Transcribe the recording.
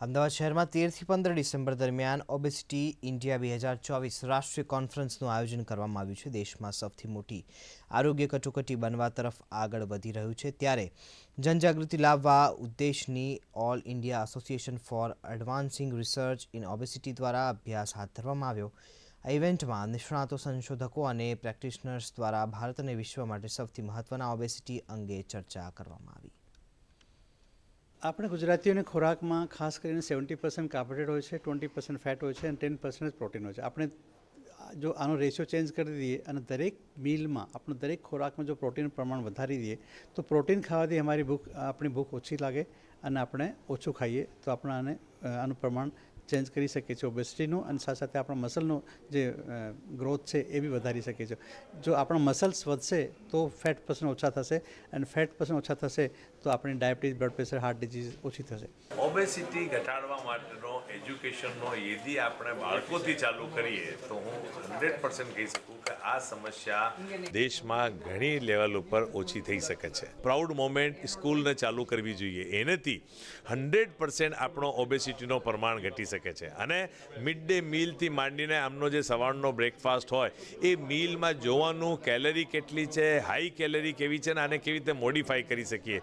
અમદાવાદ શહેરમાં 13થી 15 ડિસેમ્બર દરમિયાન obesity India 2024 રાષ્ટ્રીય કોન્ફરન્સનું આયોજન કરવામાં આવ્યું છે. દેશમાં સૌથી મોટી આરોગ્ય કટોકટી બનવા તરફ આગળ વધી રહ્યું છે, ત્યારે જનજાગૃતિ લાવવા ઉદ્દેશની all India association for advancing research in obesity દ્વારા અભ્યાસ હાથ ધરવામાં આવ્યો. આ ઇવેન્ટમાં નિષ્ણાતો, સંશોધકો અને પ્રેક્ટિશનર્સ દ્વારા ભારત અને વિશ્વ માટે સૌથી મહત્વના ઓબેસિટી અંગે ચર્ચા કરવામાં આવી. આપણે ગુજરાતીઓની ખોરાકમાં ખાસ કરીને 70% કાર્બોહાઈડ્રેટ હોય છે, 20% ફેટ હોય છે અને 10% પ્રોટીન હોય છે. આપણે જો આનો રેશિયો ચેન્જ કરી દઈએ અને દરેક મીલમાં આપણે દરેક ખોરાકમાં જો પ્રોટીનનું પ્રમાણ વધારી દઈએ તો પ્રોટીન ખાવાથી આપણી ભૂખ ઓછી લાગે અને આપણે ઓછું ખાઈએ તો આપણે આનું પ્રમાણ ચેન્જ કરી શકીએ છીએ ઓબેસિટીનું, અને સાથે સાથે આપણા મસલનો જે ગ્રોથ છે એ બી વધારી શકીએ છીએ. જો આપણા મસલ્સ વધશે તો ફેટ પર્સન્ટ ઓછા થશે અને ફેટ પર્સન્ટ ઓછા થશે તો આપણી diabetes, blood pressure, heart disease ઓછી થશે. ઓબેસિટી ઘટાડવા માટેનો એજ્યુકેશનનો યદિ આપણે બાળકોથી ચાલુ કરીએ તો હું 100% કહી શકું કે આ સમસ્યા દેશમાં ઘણી લેવલ ઉપર ઓછી થઈ શકે છે. પ્રાઉડ મોમેન્ટ સ્કૂલને ચાલુ કરવી જોઈએ. એનાથી 100% આપણો ઓબેસિટીનો પ્રમાણ ઘટી શકે છે. અને મિડ ડે મીલથી માંડીને આમનો જે સવારનો બ્રેકફાસ્ટ હોય એ મીલમાં જોવાનું કેલરી કેટલી છે, હાઈ કેલરી કેવી છે, અને આને કેવી રીતે મોડિફાઈ કરી શકીએ.